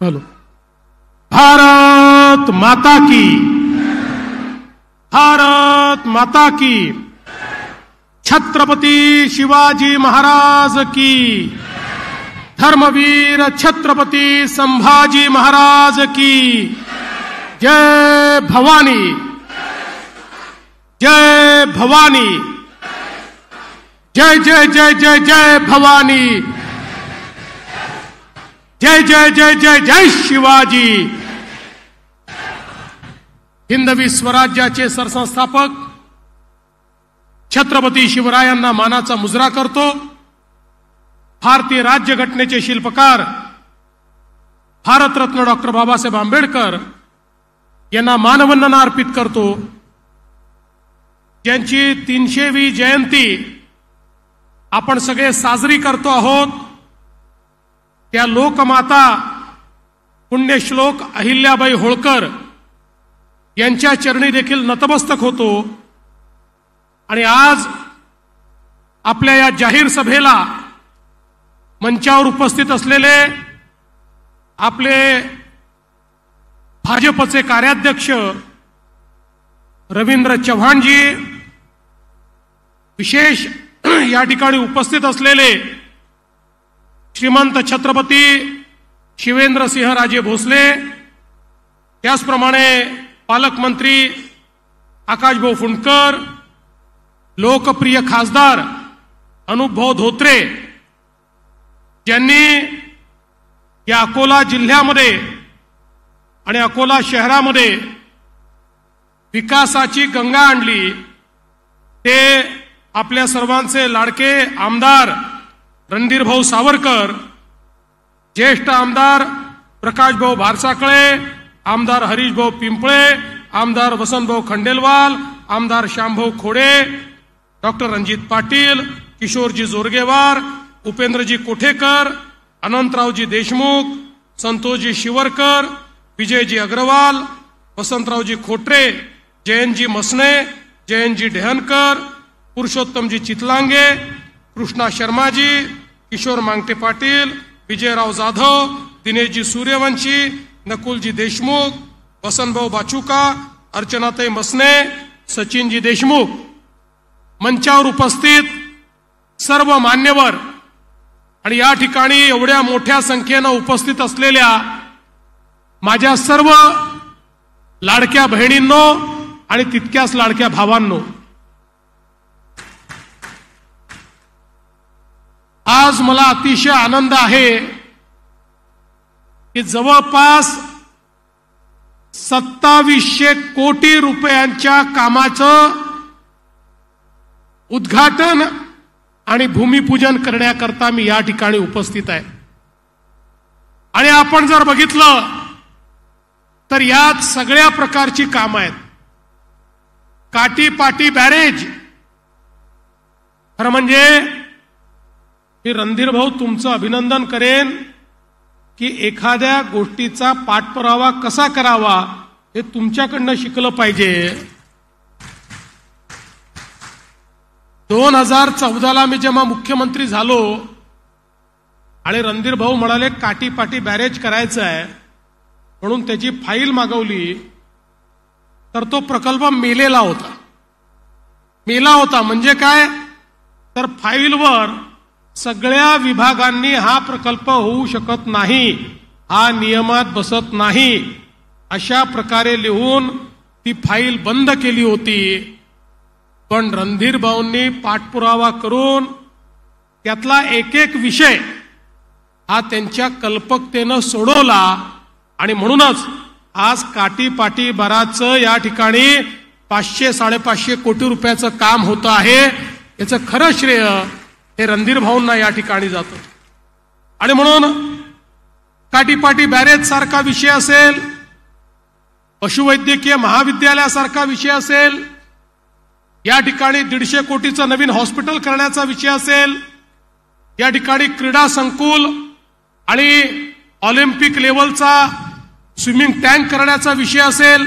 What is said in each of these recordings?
Hello. Bharat माता की, भारत माता की, छत्रपति शिवाजी महाराज की, धर्मवीर छत्रपति संभाजी महाराज की जय भवानी, जय भवानी, जय जय जय जय जय भवानी, जय जय जय जय जय शिवाजी। हिंदवी स्वराज्याचे सरसंस्थापक छत्रपती शिवरायांना मानाचा मुजरा करतो। भारतीय राज्यघटनेचे शिल्पकार भारतरत्न डॉक्टर बाबासाहेब आंबेडकर यांना मानवंदना अर्पित करतो। ज्यांची 300वी जयंती आपण सगळे साजरी करतो आहोत, त्या लोकमाता पुण्यश्लोक अहिल्याबाई होळकर यांच्या चरणी देखील नतमस्तक होतो। आणि आज आपल्या या जाहीर सभेला मंचावर उपस्थित असलेले आपले भाजपचे कार्याध्यक्ष रवींद्र चव्हाणजी, विशेष या ठिकाणी उपस्थित असलेले श्रीमंत छत्रपती शिवेंद्रसिंहराजे भोसले, त्याचप्रमाणे पालकमंत्री आकाशभाऊ फुंडकर, लोकप्रिय खासदार अनुपभाऊ धोत्रे, ज्यांनी या अकोला जिल्ह्यामध्ये आणि अकोला शहरामध्ये विकासाची गंगा आणली, ते आपल्या सर्वांचे लाडके आमदार रणधीरभाऊ सावरकर, ज्येष्ठ आमदार प्रकाशभाऊ भारसाकळे, आमदार हरीशभाऊ पिंपळे, आमदार वसंतभाऊ खंडेलवाल, आमदार श्यामभाऊ खोडे, डॉक्टर रणजित पाटील, किशोरजी जोरगेवार, उपेंद्रजी कोठेकर, अनंतरावजी देशमुख, संतोषजी शिवरकर, विजयजी अग्रवाल, वसंतरावजी खोटरे, जयंतजी मसने, जयंतजी डेहनकर, पुरुषोत्तमजी चितलांगे, कृष्णा शर्माजी, किशोर मांगटे पाटील, विजयराव जाधव, दिनेशजी सूर्यवंशी, नकुलजी देशमुख, वसंतभाऊ बाचुका, अर्चनाताई मसने, सचिनजी देशमुख, मंचावर उपस्थित सर्व मान्यवर आणि या ठिकाणी एवढ्या मोठ्या संख्येनं उपस्थित असलेल्या माझ्या सर्व लाडक्या बहिणींनो आणि तितक्याच लाडक्या भावांनो, आज मला अतिशय आनंद आहे की जवळपास 2700 कोटी रुपयांच्या कामाचं उद्घाटन आणि भूमिपूजन करण्याकरता मी या ठिकाणी उपस्थित आहे। आणि आपण जर बघितलं तर यात सगळ्या प्रकारची कामं आहेत। काटीपाटी बॅरेज, खरं म्हणजे मी रणधीर भाऊ तुमचं अभिनंदन करेन की एखाद्या गोष्टीचा पाठपुरावा कसा करावा हे तुमच्याकडनं शिकलं पाहिजे। 2014ला मी जेव्हा मुख्यमंत्री झालो आणि रणधीर भाऊ म्हणाले काटीपाटी बॅरेज करायचं आहे म्हणून त्याची फाईल मागवली, तर तो प्रकल्प मेलेला होता। म्हणजे काय, तर फाईलवर सगळ्या विभागांनी हा प्रकल्प होऊ शकत नाही, हा नियमात बसत नाही, अशा प्रकारे लिहून ती फाईल बंद केली होती। पण रणधीर भाऊंनी पाठपुरावा करून त्यातला एक एक विषय हा त्यांच्या कल्पकतेनं सोडवला आणि म्हणूनच आज काटीपाटी बराचं या ठिकाणी 500-550 कोटी रुपयाचं काम होतं आहे। याचं खरं श्रेय हे रणधीर भाऊंना या ठिकाणी जातं। आणि म्हणून काटीपाटी बॅरेज सारखा विषय असेल, पशुवैद्यकीय महाविद्यालयासारखा विषय असेल, या ठिकाणी 150 कोटीचं नवीन हॉस्पिटल करण्याचा विषय असेल, या ठिकाणी क्रीडा संकुल आणि ऑलिम्पिक लेवलचा स्विमिंग टँक करण्याचा विषय असेल,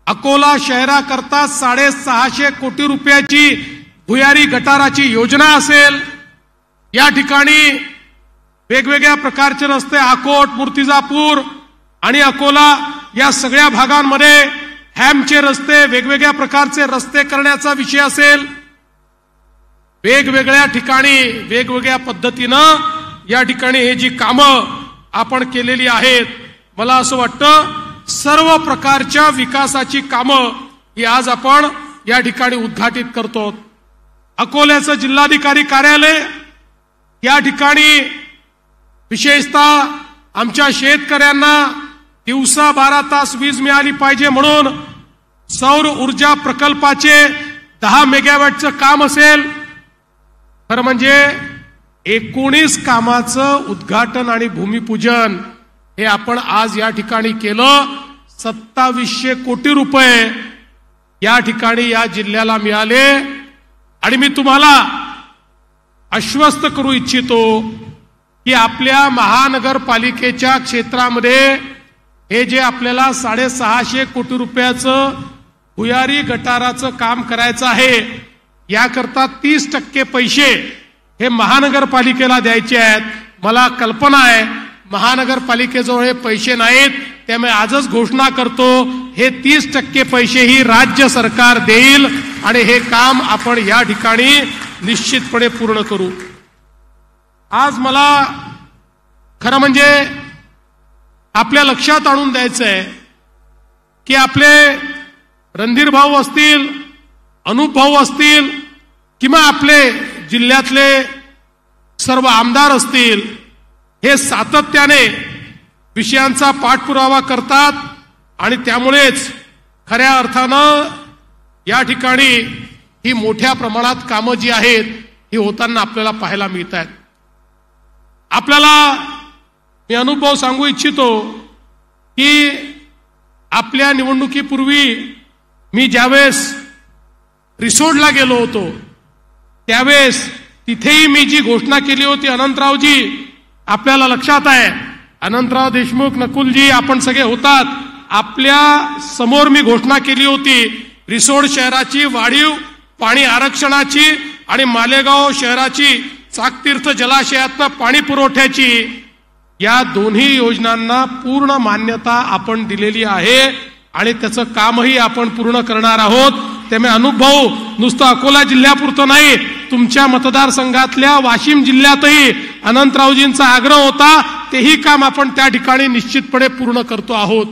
अकोला शहराकरता 650 कोटी रुपयाची भुयारी गटाराची योजना असेल, या ठिकाणी वेगवेगळ्या प्रकारचे रस्ते अकोट, मूर्तिजापूर आणि अकोला या सगळ्या भागांमध्ये हॅमचे रस्ते, वेगवेगळ्या प्रकारचे रस्ते करण्याचा विषय असेल, वेगवेगळ्या ठिकाणी वेगवेगळ्या पद्धतीनं या ठिकाणी हे जी कामं आपण केलेली आहेत, मला असं वाटतं सर्व प्रकारच्या विकासाची कामं ही आज आपण या ठिकाणी उद्घाटित करतो. अकोल्याचं जिल्हाधिकारी कार्यालय या ठिकाणी विशेषतः आमच्या शेतकऱ्यांना दिवसा 12 तास वीज मिळाली पाहिजे म्हणून सौर ऊर्जा प्रकल्पाचे 10 मेगावॅटचं काम असेल, खरं म्हणजे 19 कामाचं उद्घाटन आणि भूमिपूजन हे आपण आज या ठिकाणी केलं. 2700 कोटी रुपये या ठिकाणी या जिल्ह्याला मिळाले. आणि मी तुम्हाला आश्वस्त करू इच्छितो की आपल्या महानगरपालिकेच्या क्षेत्रामध्ये हे जे आपल्याला 650 कोटी रुपयाचं भुयारी गटाराचं काम करायचं आहे, याकरता 30% पैसे हे महानगरपालिकेला द्यायचे आहेत. मला कल्पना आहे महानगरपालिकेजवळ हे पैसे नाहीत, त्यामुळे आजच घोषणा करतो हे 30% पैसे ही राज्य सरकार देईल आणि हे काम आपण या ठिकाणी निश्चितपणे पूर्ण करू. आज मला खरं म्हणजे आपल्या लक्षात आणून द्यायचं आहे की आपले रणधीर भाऊ असतील, अनुप भाऊ असतील किंवा आपले जिल्ह्यातले सर्व आमदार असतील, हे सातत्याने विषयांचा पाठपुरावा करतात आणि त्यामुळेच खऱ्या अर्थानं या ठिकाणी ही मोठ्या प्रमाणात कामं जी आहेत ही होताना आपल्याला पाहायला मिळत आहेत. आपल्याला मी अनुभव सांगू इच्छितो की आपल्या निवडणुकीपूर्वी मी ज्यावेळेस रिसोडला गेलो होतो त्यावेळेस तिथेही मी जी घोषणा केली होती, अनंतरावजी आपल्याला लक्षात आहे, अनंतराव देशमुख, नकुलजी आपण सगळे होतात, आपल्या समोर मी घोषणा केली होती रिसोड शहराची वाढीव पाणी आरक्षणाची आणि मालेगाव शहराची चाकतीर्थ जलाशयातनं पाणी पुरवठ्याची. या दोन्ही योजनांना पूर्ण मान्यता आपण दिलेली आहे आणि त्याचं कामही आपण पूर्ण करणार आहोत. त्यामुळे अनुभव नुसतं अकोला जिल्ह्यापुरतं नाही, तुमच्या मतदारसंघातल्या वाशिम जिल्ह्यातही अनंतरावजींचा आग्रह होता, तेही काम आपण त्या ठिकाणी निश्चितपणे पूर्ण करतो आहोत.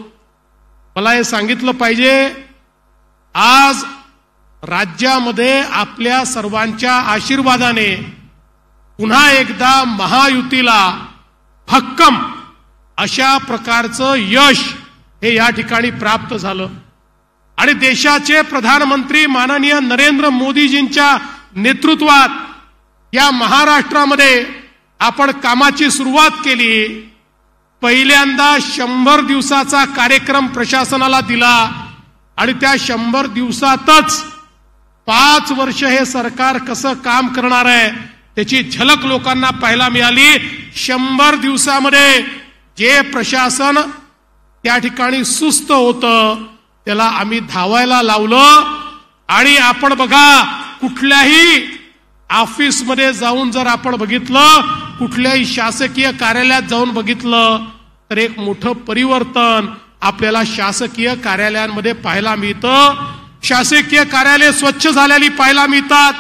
मला हे सांगितलं पाहिजे, आज राज्यामध्ये आपल्या सर्वांच्या आशीर्वादाने पुन्हा एकदा महायुतीला भक्कम अशा प्रकारचं यश हे या ठिकाणी प्राप्त झालं आणि देशाचे प्रधानमंत्री माननीय नरेंद्र मोदीजींच्या नेतृत्वात या महाराष्ट्रामध्ये आपण कामाची सुरुवात केली. पहिल्यांदा 100 दिवसाचा कार्यक्रम प्रशासनाला दिला आणि त्या 100 दिवसातच 5 वर्ष हे सरकार कसं काम करणार आहे त्याची झलक लोकांना पाहायला मिळाली. 100 दिवसामध्ये जे प्रशासन त्या ठिकाणी सुस्त होतं त्याला आम्ही धावायला लावलं. आणि आपण बघा, कुठल्याही ऑफिसमध्ये जाऊन जर आपण बघितलं, कुठल्याही शासकीय कार्यालयात जाऊन बघितलं तर एक मोठं परिवर्तन आपल्याला शासकीय कार्यालयांमध्ये पाहायला मिळतं. शासकीय कार्यालय स्वच्छ झालेली पाहायला मिळतात,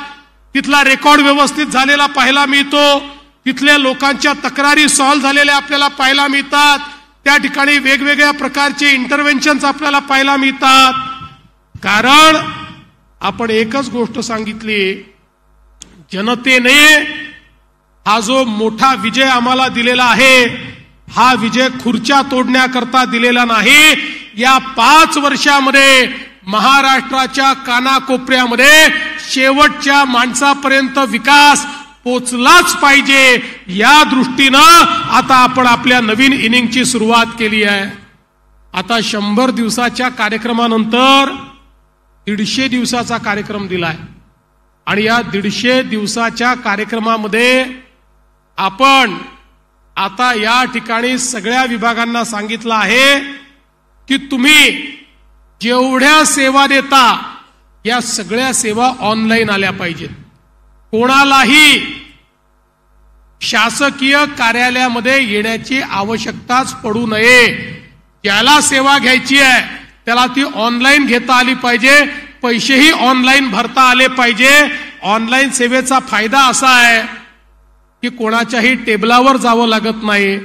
तिथला रेकॉर्ड व्यवस्थित झालेला पाहायला मिळतो, तिथल्या लोकांच्या तक्रारी सॉल्व्ह झालेल्या आपल्याला पाहायला मिळतात, त्या ठिकाणी वेगवेगळ्या प्रकारचे इंटरव्हेन्शन्स आपल्याला पाहायला मिळतात. कारण आपण एकच गोष्ट सांगितली, जनतेने हा जो मोठा विजय आम्हाला दिलेला आहे हा विजय खुर्च्या तोडण्याकरता दिलेला नाही. या 5 वर्षामध्ये महाराष्ट्राच्या कानाकोपऱ्यामध्ये शेवटच्या माणसापर्यंत विकास पोचलाच पाहिजे, या दृष्टीनं आता आपण आपल्या नवीन इनिंगची सुरुवात केली आहे. आता 100 दिवसाच्या कार्यक्रमानंतर 150 दिवसाचा कार्यक्रम दिलाय आणि या 150 दिवसाच्या कार्यक्रमामध्ये आपण आता या ठिकाणी सगळ्या विभागांना सांगितलं आहे की तुम्ही जेवढ्या सेवा देता या सगळ्या सेवा ऑनलाईन आल्या पाहिजेत. कोणालाही शासकीय कार्यालयामध्ये येण्याची आवश्यकताच पडू नये. ज्याला सेवा घ्यायची आहे त्याला ती ऑनलाईन घेता आली पाहिजे, पैसेही ऑनलाईन भरता आले पाहिजे. ऑनलाईन सेवेचा फायदा असा आहे की कोणाच्याही टेबलावर जावं लागत नाही,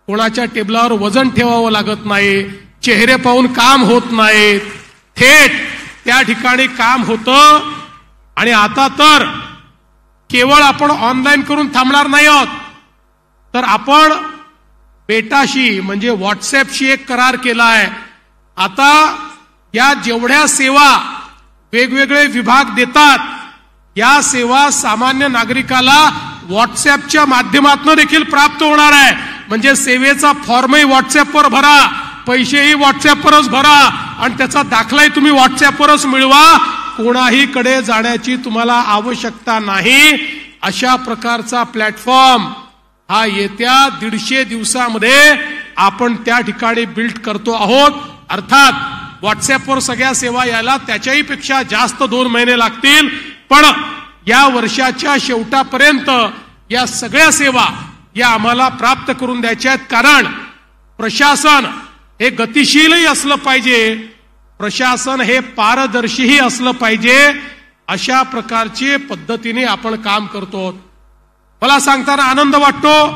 कोणाच्या टेबलावर वजन ठेवावं लागत नाही, चेहरे पाहून काम होत नाही, थेट त्या ठिकाणी काम होतं. आणि आता तर केवळ आपण ऑनलाईन करून थांबणार नाही आहोत, तर आपण बेटाशी म्हणजे व्हॉट्सअपशी एक करार केला आहे. आता या जेवढ्या सेवा वेगवेगळे विभाग देतात, या सेवा सामान्य नागरिकाला व्हॉट्सअपच्या माध्यमातून देखील प्राप्त होणार आहे. म्हणजे सेवेचा फॉर्मही व्हॉट्सअपवर भरा, पैसेही व्हॉट्सअपवरच भरा आणि त्याचा दाखलाही तुम्ही व्हॉट्सअपवरच मिळवा. कोणाही कडे जाण्याची तुम्हाला आवश्यकता नाही. अशा प्रकारचा प्लॅटफॉर्म हा येत्या 150 दिवसामध्ये आपण त्या ठिकाणी बिल्ड करतो आहोत. अर्थात व्हॉट्सअपवर सगळ्या सेवा यायला त्याच्याही पेक्षा जास्त 2 महिने लागतील, पण या वर्षाच्या शेवटापर्यंत या सगळ्या सेवा या आम्हाला प्राप्त करून द्यायच्या आहेत. कारण प्रशासन हे गतिशीलही असलं पाहिजे, प्रशासन हे पारदर्शीही असलं पाहिजे. अशा प्रकारची पद्धतीने आपण काम करतो. मला सांगताना आनंद वाटतो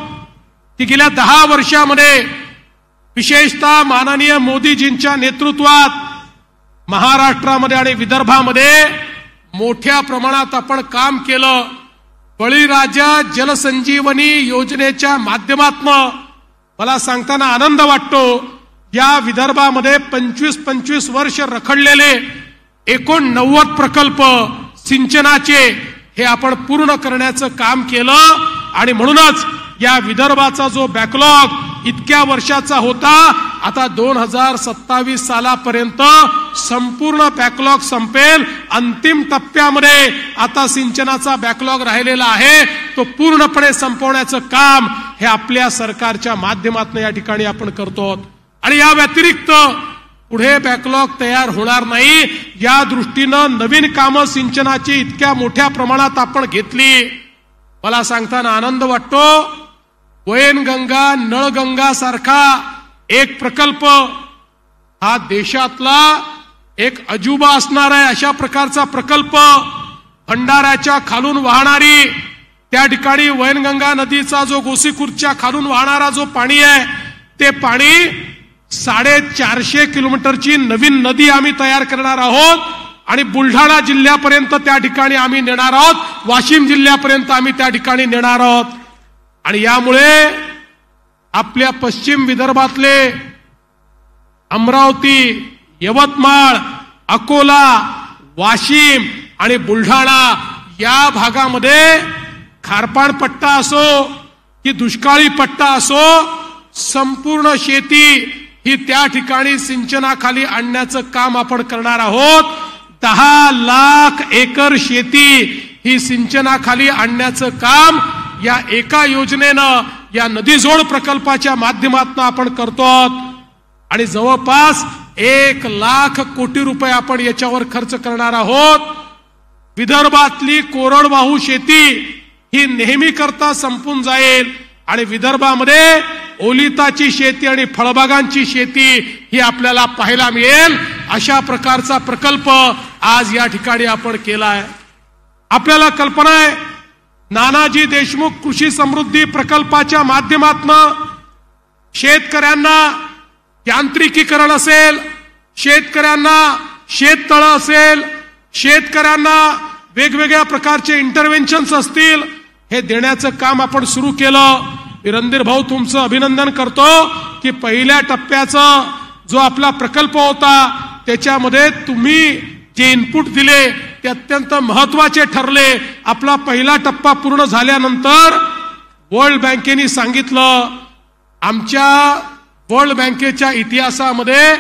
की गेल्या 10 वर्षामध्ये विशेषतः माननीय मोदीजींच्या नेतृत्वात महाराष्ट्रामध्ये आणि विदर्भामध्ये मोठ्या प्रमाणात आपण काम केलं. बळीराजा जलसंजीवनी योजनेच्या माध्यमातून मला सांगताना आनंद वाटतो, या विदर्भामध्ये 25 वर्ष रखडलेले 89 प्रकल्प सिंचनाचे हे आपण पूर्ण करण्याचं काम केलं. आणि म्हणूनच या विदर्भाचा जो बॅकलॉग इतक्या वर्षाचा होता, आता 2027 सालापर्यंत संपूर्ण बॅकलॉग संपेल. अंतिम टप्प्यामध्ये आता सिंचनाचा बॅकलॉग राहिलेला आहे, तो पूर्णपणे संपवण्याचं काम हे आपल्या सरकारच्या माध्यमातून या ठिकाणी आपण करतो. आणि या व्यतिरिक्त पुढे बॅकलॉग तयार होणार नाही, या दृष्टीनं नवीन कामं सिंचनाची इतक्या मोठ्या प्रमाणात आपण घेतली. मला सांगताना आनंद वाटतो, वैनगंगा नळगंगा सारखा एक प्रकल्प हा देशातला एक अजुबा असणार आहे. अशा प्रकारचा प्रकल्प भंडाऱ्याच्या खालून वाहणारी, त्या ठिकाणी वैनगंगा नदीचा जो गोसीखुर्दच्या खालून वाहणारा जो पाणी आहे, ते पाणी 450 किलोमीटरची नवीन नदी आम्ही तयार करणार आहोत आणि बुलढाणा जिल्ह्यापर्यंत त्या ठिकाणी आम्ही नेणार आहोत, वाशिम जिल्ह्यापर्यंत आम्ही त्या ठिकाणी नेणार आहोत. आणि यामुळे आपल्या पश्चिम विदर्भातले अमरावती, यवतमाळ, अकोला, वाशिम आणि बुलढाणा या भागामध्ये खारपाण पट्टा असो की दुष्काळी पट्टा असो, संपूर्ण शेती ही त्या ठिकाणी सिंचनाखाली आणण्याचं काम आपण करणार आहोत. 10 लाख एकर शेती ही सिंचनाखाली आणण्याचं काम या एका योजनेनं, या नदीजोड प्रकल्पाच्या माध्यमातून आपण करतो. आणि जवळपास 1 लाख कोटी रुपये आपण याच्यावर खर्च करणार आहोत. विदर्भातली कोरडवाहू शेती ही नेहमी करता संपून जाईल आणि विदर्भामध्ये ओलिताची शेती आणि फळबागांची शेती ही आपल्याला पाहायला मिळेल. अशा प्रकारचा प्रकल्प आज या ठिकाणी आपण केला आहे. आपल्याला कल्पना आहे, नानाजी देशमुख कृषी समृद्धी प्रकल्पाच्या माध्यमातून शेतकऱ्यांना यांत्रिकीकरण असेल, शेतकऱ्यांना शेततळं असेल, शेतकऱ्यांना वेगवेगळ्या प्रकारचे इंटरव्हेन्शन्स असतील, हे देण्याचं काम आपण सुरू केलं. रणधीर भाऊ, तुमचं अभिनंदन करतो की पहिल्या टप्प्याचा जो आपला प्रकल्प होता त्याच्यामध्ये तुम्ही जे इनपुट दिले ते अत्यंत महत्वाचे ठरले. आपला पहिला टप्पा पूर्ण झाल्यानंतर वर्ल्ड बँकेने सांगितलं, आमच्या वर्ल्ड बँकेच्या इतिहासामध्ये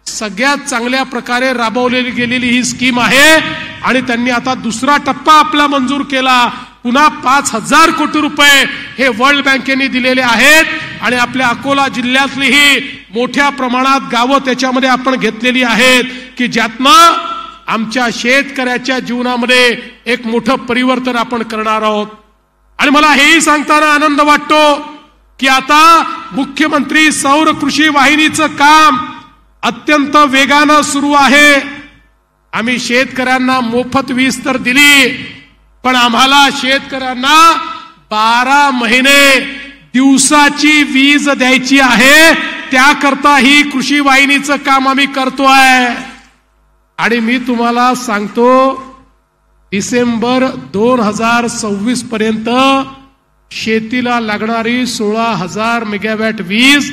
सगळ्यात चांगल्या प्रकारे राबवलेली गेलेली ही स्कीम आहे आणि त्यांनी आता दुसरा टप्पा आपला मंजूर केला. पुन्हा 5,000 कोटी रुपये हे वर्ल्ड बँकेने दिलेले आहेत आणि आपल्या अकोला जिल्ह्यातलीही मोठ्या प्रमाणात गावं त्याच्यामध्ये आपण घेतलेली आहेत की ज्यातनं आमच्या शेतकऱ्याच्या जीवनामध्ये एक मोठं परिवर्तन आपण करणार आहोत. आणि मला हेही सांगताना आनंद वाटतो की आता मुख्यमंत्री सौर कृषी वाहिनीचं काम अत्यंत वेगानं सुरू आहे. आम्ही शेतकऱ्यांना मोफत वीज तर दिली, पण आम्हाला शेतकऱ्यांना 12 महिने दिवसाची वीज द्यायची आहे. त्याकरता ही कृषी वाहिनीचं काम आम्ही करतोय. आणि मी तुम्हाला सांगतो, डिसेंबर 2026 पर्यंत शेतीला लागणारी 16,000 मेगावॅट वीज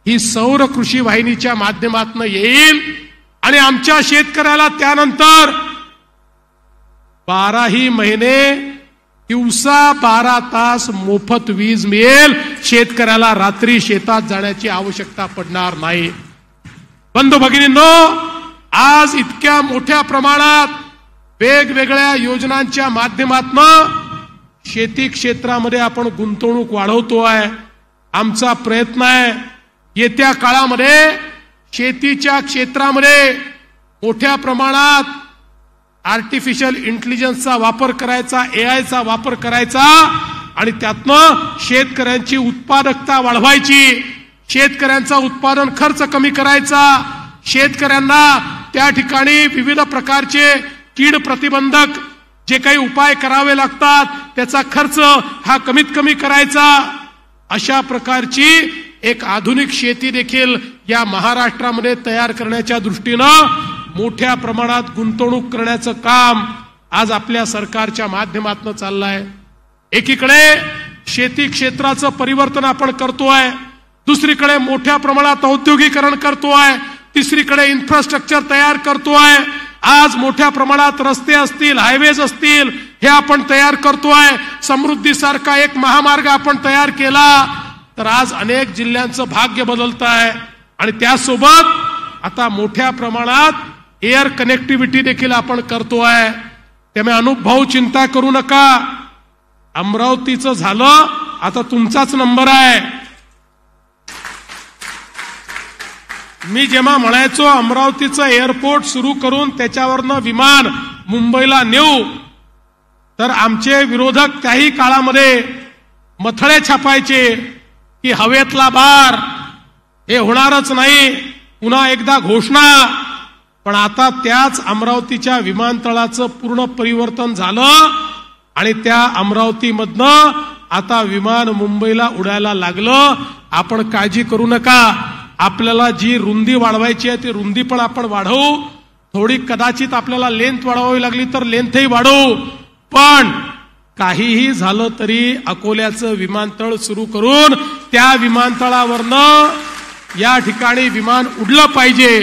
ही सौर कृषी वाहिनीच्या माध्यमातून येईल. आणि आमच्या शेतकऱ्याला त्यानंतर 12 महिने दिवसा 12 तास मोफत वीज मिळेल. शेतकऱ्याला रात्री शेतात जाण्याची आवश्यकता पडणार नाही. बंधू भगिनींनो, आज इतक्या मोठ्या प्रमाणात वेगवेगळ्या योजनांच्या माध्यमातून शेती क्षेत्रामध्ये आपण गुंतवणूक वाढवतोय. आमचा प्रयत्न आहे येत्या काळामध्ये शेतीच्या क्षेत्रामध्ये मोठ्या प्रमाणात आर्टिफिशियल इंटेलिजन्सचा वापर करायचा, एआयचा वापर करायचा आणि त्यातनं शेतकऱ्यांची उत्पादकता वाढवायची, शेतकऱ्यांचा उत्पादन खर्च कमी करायचा, शेतकऱ्यांना त्या ठिकाणी विविध प्रकारचे कीड प्रतिबंधक जे काही उपाय करावे लागतात त्याचा खर्च हा कमीत कमी करायचा. अशा प्रकारची एक आधुनिक शेती देखील या महाराष्ट्रामध्ये तयार करण्याच्या दृष्टीनं मोठ्या प्रमाणात गुंतवणूक करण्याचं काम आज आपल्या सरकारच्या माध्यमातून चाललंय. एकीकडे शेती क्षेत्राचं परिवर्तन आपण करतोय, दुसरीकडे मोठ्या प्रमाणात औद्योगिकरण करतोय, तिसरीकडे इन्फ्रास्ट्रक्चर तयार करतोय. आज मोठ्या प्रमाणात रस्ते असतील, हायवेज असतील, हे आपण तयार करतोय. समृद्धीसारखा एक महामार्ग आपण तयार केला तर आज अनेक जिल्ह्यांचं भाग्य बदलत आहे. आणि त्यासोबत आता मोठ्या प्रमाणात एअर कनेक्टिव्हिटी देखील आपण करतोय. त्यामुळे अनुभव चिंता करू नका. अमरावतीचं झालं, आता तुमचाच नंबर आहे. मी जेव्हा म्हणायचो अमरावतीचं एअरपोर्ट सुरू करून त्याच्यावरनं विमान मुंबईला नेऊ, तर आमचे विरोधक त्याही काळामध्ये मथळे छापायचे की हवेतला बार हे होणारच नाही, पुन्हा एकदा घोषणा. पण आता त्याच अमरावतीच्या विमानतळाचं पूर्ण परिवर्तन झालं आणि त्या अमरावतीमधनं आता विमान मुंबईला उडायला लागलं. आपण काळजी करू नका. आपल्याला जी रुंदी वाढवायची आहे ती रुंदी पण आपण वाढवू. थोडी कदाचित आपल्याला लेंथ वाढवावी लागली तर लेंथही वाढवू. पण काहीही झालं तरी अकोल्याचं विमानतळ सुरू करून त्या विमानतळावरनं या ठिकाणी विमान उडलं पाहिजे,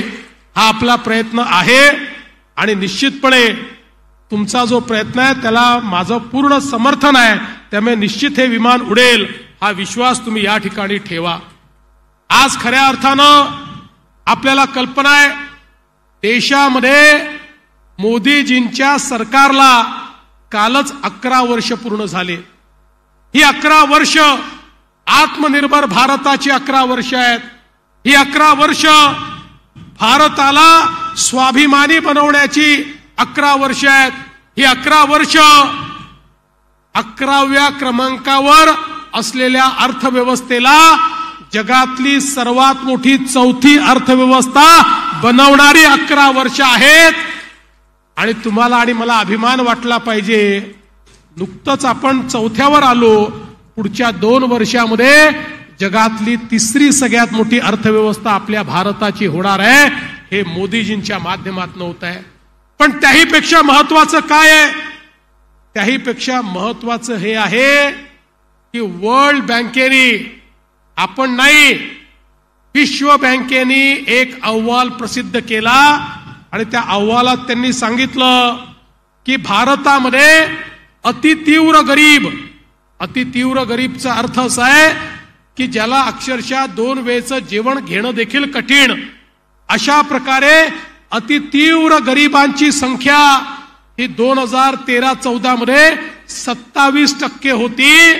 हा आपला प्रयत्न आहे. आणि निश्चितपणे तुमचा जो प्रयत्न आहे त्याला माझं पूर्ण समर्थन आहे. त्यामुळे निश्चित हे विमान उडेल, हा विश्वास तुम्ही या ठिकाणी ठेवा. आज खऱ्या अर्थानं आपल्याला कल्पना आहे, देशामध्ये मोदीजींच्या सरकारला कालच 11 वर्ष पूर्ण झाले. ही 11 वर्ष आत्मनिर्भर भारताची 11 वर्ष आहेत. ही 11 वर्ष भारताला स्वाभिमानी बनवण्याची 11 वर्ष आहेत. ही 11 वर्ष 11व्या क्रमांकावर असलेल्या अर्थव्यवस्थेला जगातली सर्वात मोठी 4थी अर्थव्यवस्था बनवणारी 11 वर्ष आहेत. आणि तुम्हाला आणि मला अभिमान वाटला पाहिजे. नुकतंच आपण 4थ्यावर आलो. पुढच्या 2 वर्षामध्ये जगातली 3री सगळ्यात मोठी अर्थव्यवस्था आपल्या भारताची होणार आहे. हे मोदीजींच्या माध्यमातून होत आहे. पण त्याहीपेक्षा महत्वाचं काय आहे? त्याहीपेक्षा महत्वाचं हे आहे की वर्ल्ड बँकेने, आपण नाही, विश्व बँकेने एक अहवाल प्रसिद्ध केला आणि त्या अहवालात त्यांनी सांगितलं की भारतामध्ये अतितीव्र गरीबचा अर्थ असा आहे की ज्याला अक्षरशः 2 वेळचं जेवण घेणं देखील कठीण, अशा प्रकारे अतितीव्र गरिबांची संख्या ही 2013-14 मध्ये 27% होती.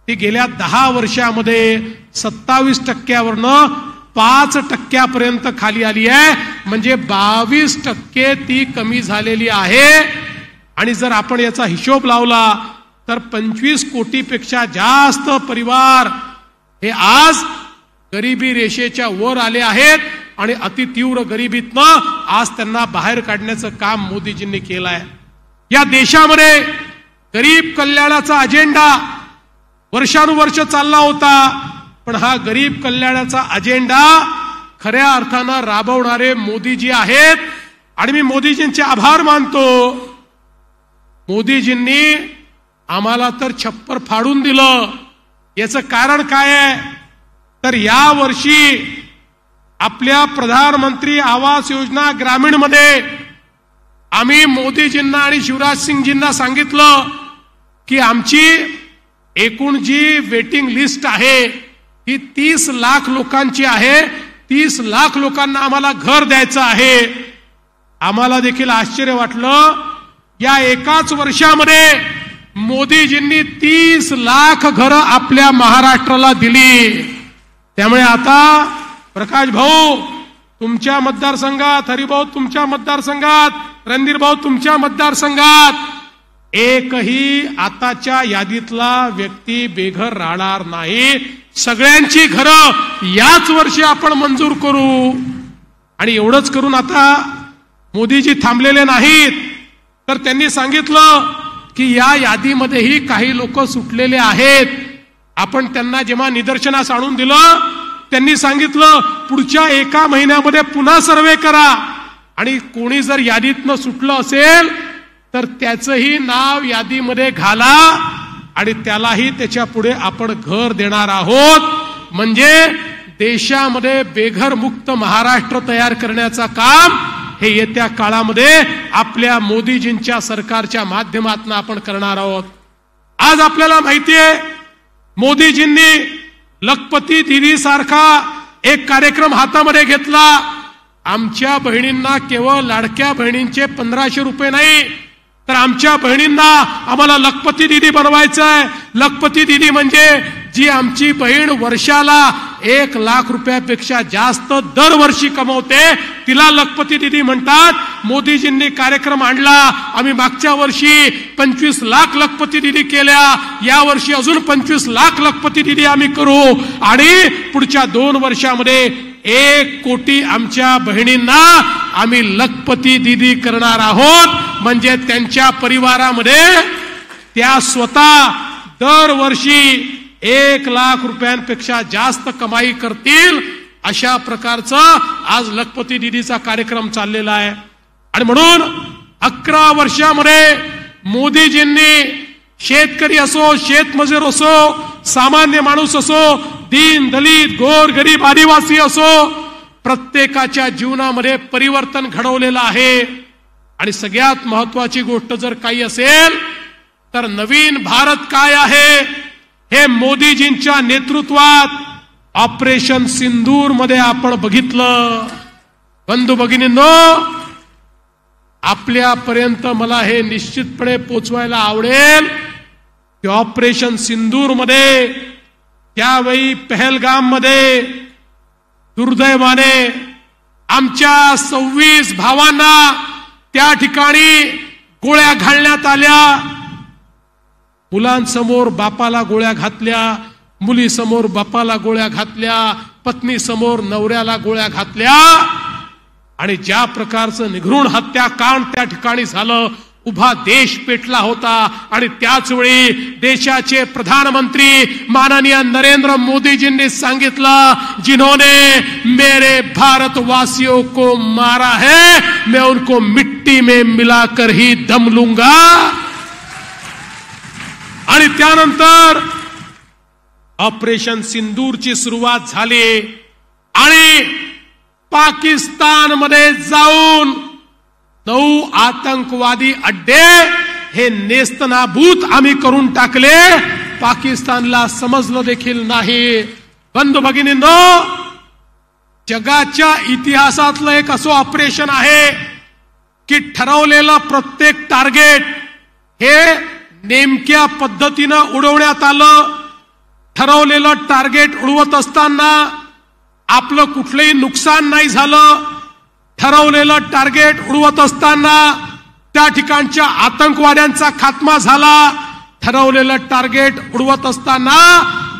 ती गेल्या 10 वर्षामध्ये 27%वरनं 5% खाली आली आहे. म्हणजे 22% ती कमी झालेली आहे. आणि जर आपण याचा हिशोब लावला तर 25 कोटीपेक्षा जास्त परिवार हे आज गरिबी रेषेच्या वर आले आहेत आणि अतितीव्र गरिबीतनं आज त्यांना बाहेर काढण्याचं काम मोदीजींनी केलं आहे. या देशामध्ये गरीब कल्याणाचा अजेंडा वर्षानुवर्ष चालला होता, पण हा गरीब कल्याणाचा अजेंडा खऱ्या अर्थानं राबवणारे मोदीजी आहेत. आणि मी मोदीजींचे आभार मानतो. मोदीजींनी आम्हाला तर छप्पर फाडून दिलं. याचं कारण काय आहे तर या वर्षी आपल्या प्रधानमंत्री आवास योजना ग्रामीण मध्ये आम्ही मोदीजींना आणि शिवराज सिंगजींना सांगितलं की आमची एकूण जी वेटिंग लिस्ट आहे ही 30 लाख लोकांची आहे. 30 लाख लोकांना आम्हाला घर द्यायचं आहे. आम्हाला देखील आश्चर्य वाटलं. या एकाच वर्षामध्ये मोदीजींनी 30 लाख घरं आपल्या महाराष्ट्राला दिली. त्यामुळे आता प्रकाश भाऊ तुमच्या मतदारसंघात, हरिभाऊ तुमच्या मतदारसंघात, रणधीर भाऊ तुमच्या मतदारसंघात एकही आताच्या यादीतला व्यक्ती बेघर राहणार नाही. सगळ्यांची घरं याच वर्षी आपण मंजूर करू. आणि एवढंच करून आता मोदीजी थांबलेले नाहीत, तर त्यांनी सांगितलं की या यादीमध्येही काही लोक सुटलेले आहेत. आपण त्यांना जेव्हा निदर्शनास आणून दिलं त्यांनी सांगितलं पुढच्या 1 महिन्यामध्ये पुन्हा सर्वे करा आणि कोणी जर यादीतनं सुटलं असेल तर त्याचंही नाव यादीमध्ये घाला आणि त्यालाही त्याच्या पुढे आपण घर देणार आहोत. म्हणजे देशामध्ये बेघर मुक्त महाराष्ट्र तयार करण्याचं काम हे येत्या काळामध्ये आपल्या मोदीजींच्या सरकारच्या माध्यमातून आपण करणार आहोत. आज आपल्याला माहिती आहे मोदीजींनी लखपती दीदी सारखा एक कार्यक्रम हातामध्ये घेतला. आमच्या बहिणींना केवळ लाडक्या बहिणींचे 1500 रुपये नाही तर आमच्या बहिणींना आम्हाला लखपती दीदी बनवायचं आहे. लखपती दीदी म्हणजे जी आमची बहीण वर्षाला 1 लाख रुपयापेक्षा जास्त दरवर्षी कमवते तिला लखपती दीदी म्हणतात. मोदीजींनी कार्यक्रम आणला. आम्ही मागच्या वर्षी 25 लाख लखपती दीदी केल्या. या वर्षी अजून 25 लाख लखपती दीदी आम्ही करू आणि पुढच्या 2 वर्षामध्ये 1 कोटी आमच्या बहिणींना आम्ही लखपती दीदी करणार आहोत. म्हणजे त्यांच्या परिवारामध्ये त्या स्वतः दरवर्षी 1 लाख रुपयांपेक्षा जास्त कमाई करतील अशा प्रकारचं आज लखपती दीदीचा कार्यक्रम चाललेला आहे. आणि म्हणून 11 वर्षामध्ये मोदीजींनी शेतकरी असो, शेतमजूर असो, सामान्य माणूस असो, दीन दलित गोर गरीब आदिवासी असो, प्रत्येकाच्या जीवनामध्ये परिवर्तन घडवलेलं आहे. आणि सगळ्यात महत्वाची गोष्ट जर काही असेल तर नवीन भारत काय आहे हे मोदीजींच्या नेतृत्वात ऑपरेशन सिंदूर मध्ये आपण बघितलं. बंधू भगिनींनो, आपल्यापर्यंत मला हे निश्चितपणे पोचवायला आवडेल की ऑपरेशन सिंदूर मध्ये त्यावेळी पहलगाम मध्ये दुर्दैवाने आमच्या 26 भावांना त्या ठिकाणी गोळ्या घालण्यात आल्या. मुलांसमोर बापाला गोळ्या घातल्या, मुलीसमोर बापाला गोळ्या घातल्या, पत्नीसमोर नवऱ्याला गोळ्या घातल्या. आणि ज्या प्रकारचं निघृण हत्याकांड त्या ठिकाणी झालं, उभा देश पेटला होता. आणि त्याच वेळी देशाचे प्रधानमंत्री माननीय नरेंद्र मोदीजींनी सांगितलं, जिन्होंने मेरे भारतवासियों को मारा है मैं उनको मिट्टी में मिलाकर ही दम लूंगा. आणि त्यानंतर ऑपरेशन सिंदूरची सुरुवात झाली आणि पाकिस्तानमध्ये जाऊन 9 आतंकवादी अड्डे हे नेस्तनाबूत आम्ही करून टाकले. पाकिस्तानला समजलं देखील नाही. बंधू भगिनींनो, जगाच्या इतिहासातलं एक असं ऑपरेशन आहे की ठरवलेलं प्रत्येक टार्गेट हे नेमक्या पद्धतीनं उडवण्यात आलं. ठरवलेलं टार्गेट उडवत असताना आपलं कुठलंही नुकसान नाही झालं. ठरवलेलं टार्गेट उडवत असताना त्या ठिकाणच्या आतंकवाद्यांचा खात्मा झाला. ठरवलेलं टार्गेट उडवत असताना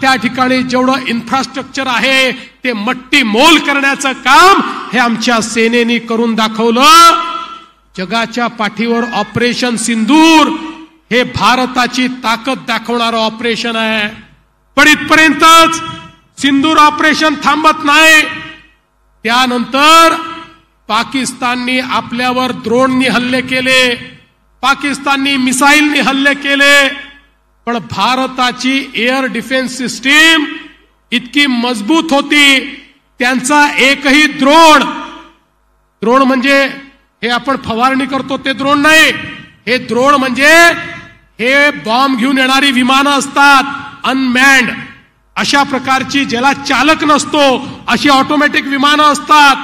त्या ठिकाणी जेवढं इन्फ्रास्ट्रक्चर आहे ते मट्टी मोल करण्याचं काम हे आमच्या सेनेने करून दाखवलं. जगाच्या पाठीवर ऑपरेशन सिंदूर हे भारताची ताकद दाखवणारं ऑपरेशन आहे. पण इथपर्यंतच सिंदूर ऑपरेशन थांबत नाही. त्यानंतर पाकिस्ताननी आपल्यावर ड्रोननी हल्ले केले, पाकिस्ताननी मिसाईलनी हल्ले केले. पण भारताची एअर डिफेन्स सिस्टीम इतकी मजबूत होती, त्यांचा एकही ड्रोन म्हणजे हे आपण फवारणी करतो ते ड्रोन नाही, हे ड्रोन म्हणजे हे बॉम्ब घेऊन येणारी विमानं असतात, अनमॅन्ड अशा प्रकारची, ज्याला चालक नसतो अशी ऑटोमॅटिक विमानं असतात.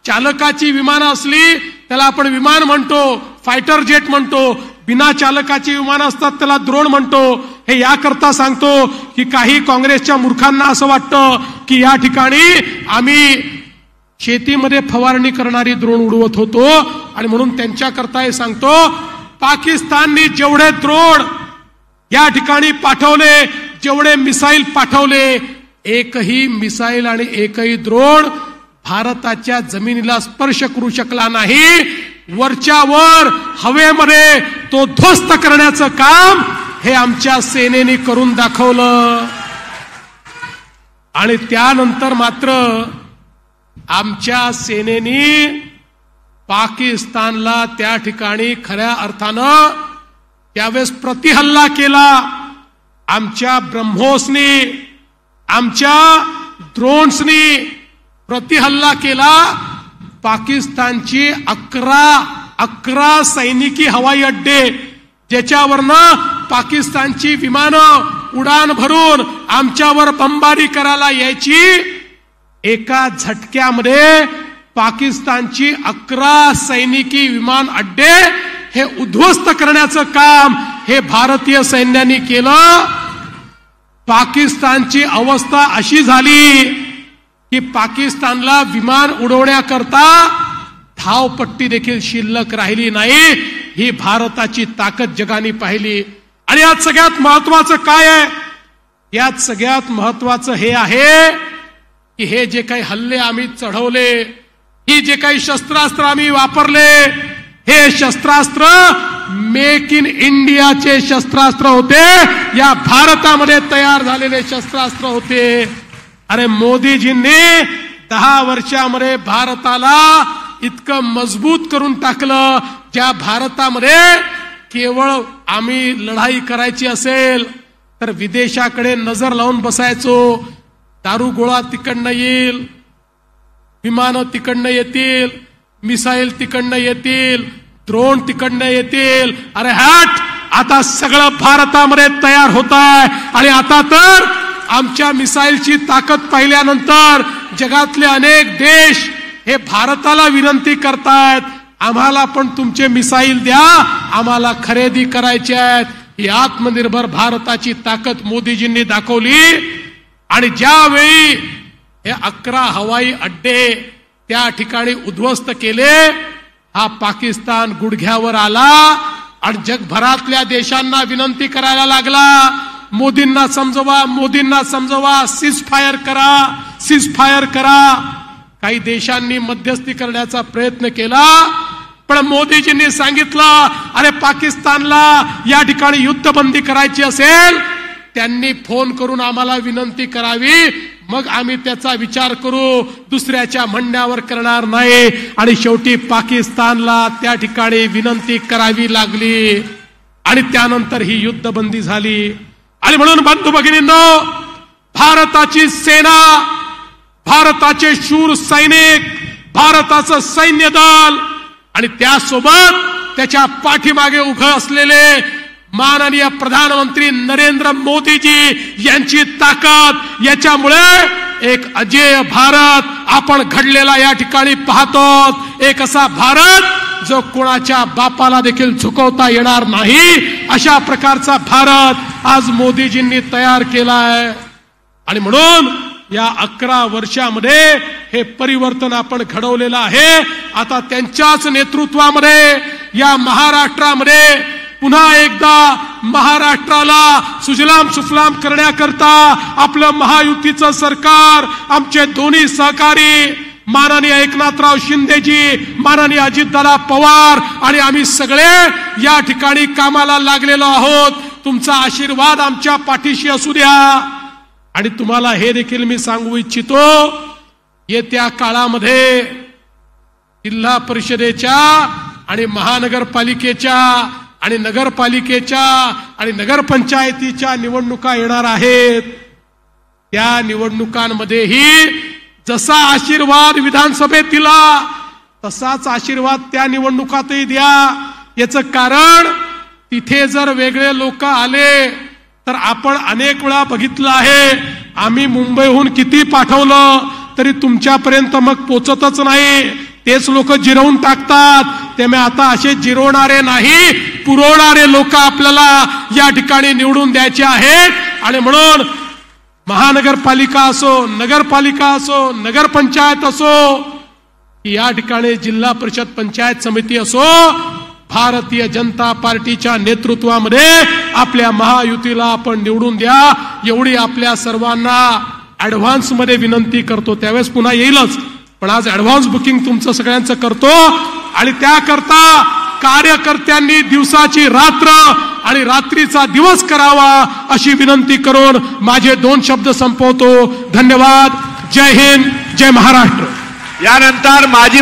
चालकाची विमानं असली त्याला आपण विमान म्हणतो, फायटर जेट म्हणतो. बिना चालकाची विमानं असतात त्याला ड्रोन म्हणतो. हे याकरता सांगतो की काही काँग्रेसच्या मूर्खांना असं वाटतं की या ठिकाणी आम्ही शेतीमध्ये फवारणी करणारी ड्रोन उडवत होतो आणि म्हणून त्यांच्याकरता हे सांगतो. पाकिस्तानने जेवढे ड्रोन या ठिकाणी पाठवले, जेवढे मिसाईल पाठवले, एकही मिसाईल आणि एकही ड्रोन भारताच्या जमिनीला स्पर्श करू शकला नाही. वरच्या वर हवेमध्ये तो ध्वस्त करण्याचं काम हे आमच्या सेनेने करून दाखवलं. आणि त्यानंतर मात्र आमच्या सेनेने पाकिस्तानला त्या ठिकाणी खऱ्या अर्थानं त्यावेळेस प्रतिहल्ला केला. आमच्या ब्रह्मोसनी, आमच्या ड्रोन्सनी प्रतिहल्ला केला. पाकिस्तानची 11 सैनिकी हवाई अड्डे, ज्याच्यावरनं पाकिस्तानची विमानं उडान भरून आमच्यावर बमबारी करायला यायची, एका झटक्यामध्ये पाकिस्तानची 11 सैनिकी विमान अड्डे हे उद्ध्वस्त करण्याचं काम हे भारतीय सैन्याने केलं. पाकिस्तानची अवस्था अशी झाली की पाकिस्तानला विमान उडवण्याकरता धावपट्टी देखील शिल्लक राहिली नाही. ही भारताची ताकद जगाने पाहिली. आणि यात सगळ्यात महत्वाचं काय आहे? यात सगळ्यात महत्वाचं हे आहे की हे जे काही हल्ले आम्ही चढवले, ही जे काही शस्त्रास्त्र आम्ही वापरले, हे शस्त्रास्त्र मेक इन इंडियाचे शस्त्रास्त्र होते, या भारतामध्ये तयार झालेले शस्त्रास्त्र होते. अरे मोदीजींनी 10 वर्षामध्ये भारताला इतकं मजबूत करून टाकलं, ज्या भारतामध्ये केवळ आम्ही लढाई करायची असेल तर विदेशाकडे नजर लावून बसायचो. दारुगोळा तिकडनं येईल, विमानं तिकडनं येतील, मिसाईल तिकडनं येतील, ड्रोन तिकडनं येतील. अरे हट, आता सगळं भारतामध्ये तयार होत आहे. आणि आता तर आमच्या मिसाईलची ताकद पाहिल्यानंतर जगातले अनेक देश हे भारताला विनंती करतायत, आम्हाला पण तुमचे मिसाईल द्या, आम्हाला खरेदी करायचे आहेत. ही आत्मनिर्भर भारताची ताकद मोदीजींनी दाखवली. आणि ज्यावेळी हे 11 हवाई अड्डे त्या ठिकाणी उद्ध्वस्त केले, हा पाकिस्तान गुडघ्यावर आला आणि जगभरातल्या देशांना विनंती करायला लागला, मोदींना समजवा, मोदींना समजवा, सीज फायर करा, सीज फायर करा. काही देशांनी मध्यस्थी करण्याचा प्रयत्न केला, पण मोदीजींनी सांगितलं, अरे पाकिस्तानला या ठिकाणी युद्धबंदी करायची असेल त्यांनी फोन करून आम्हाला विनंती करावी, मग आम्ही त्याचा विचार करू, दुसऱ्याच्या म्हणण्यावर करणार नाही. आणि शेवटी पाकिस्तानला त्या ठिकाणी विनंती करावी लागली आणि त्यानंतर ही युद्धबंदी झाली. आणि म्हणून बंधू भगिनींनो, भारताची सेना, भारताचे शूर सैनिक, भारताचं सैन्य दल आणि त्यासोबत त्याच्या पाठीमागे उभे असलेले माननीय प्रधानमंत्री नरेंद्र मोदीजी यांची ताकद, याच्यामुळे एक अजेय भारत आपण घडलेला या ठिकाणी पाहतो. एक असा भारत जो कोणाच्या बापाला देखील झुकवता येणार नाही, अशा प्रकारचा भारत आज मोदीजींनी तयार केला आहे. आणि म्हणून या 11 वर्षामध्ये हे परिवर्तन आपण घडवलेलं आहे. आता त्यांच्याच नेतृत्वामध्ये या महाराष्ट्रामध्ये पुन्हा एकदा महाराष्ट्राला सुजलाम सुफलाम करण्याकरता आपलं महायुतीचं सरकार, आमचे दोन्ही सहकारी माननीय एकनाथराव शिंदेजी, माननीय अजितदादा पवार आणि आम्ही सगळे या ठिकाणी कामाला लागलेलो आहोत. तुमचा आशीर्वाद आमच्या पाठीशी असू द्या. आणि तुम्हाला हे देखील मी सांगू इच्छितो, येत्या काळामध्ये जिल्हा परिषदेच्या आणि महानगरपालिकेच्या आणि नगरपालिकेच्या आणि नगरपंचायतीच्या निवडणुका येणार आहेत. त्या निवडणुकांमध्येही जसा आशीर्वाद विधानसभेत दिला तसाच आशीर्वाद त्या निवडणुकातही द्या. याचं कारण तिथे जर वेगळे लोक आले तर आपण अनेक वेळा बघितलं आहे, आम्ही मुंबईहून किती पाठवलं तरी तुमच्यापर्यंत मग पोचतच नाही. तेच लोक जिरवून टाकतात. त्यामुळे आता असे जिरवणारे नाही, पुरवणारे लोक आपल्याला या ठिकाणी निवडून द्यायचे आहेत. आणि म्हणून महानगरपालिका असो, नगरपालिका असो, नगरपंचायत असो, या ठिकाणी जिल्हा परिषद पंचायत समिती असो, भारतीय जनता पार्टीच्या नेतृत्वामध्ये आपल्या महायुतीला आपण निवडून द्या, एवढी आपल्या सर्वांना ऍडव्हान्स मध्ये विनंती करतो. त्यावेळेस पुन्हा येईलच, पण आज ऍडव्हान्स बुकिंग तुमचं सगळ्यांचं करतो. आणि त्याकरता कार्यकर्त्यांनी दिवसाची रात्र आणि रात्रीचा दिवस करावा अशी विनंती करून माझे 2 शब्द संपवतो. धन्यवाद. जय हिंद, जय महाराष्ट्र. यानंतर माजी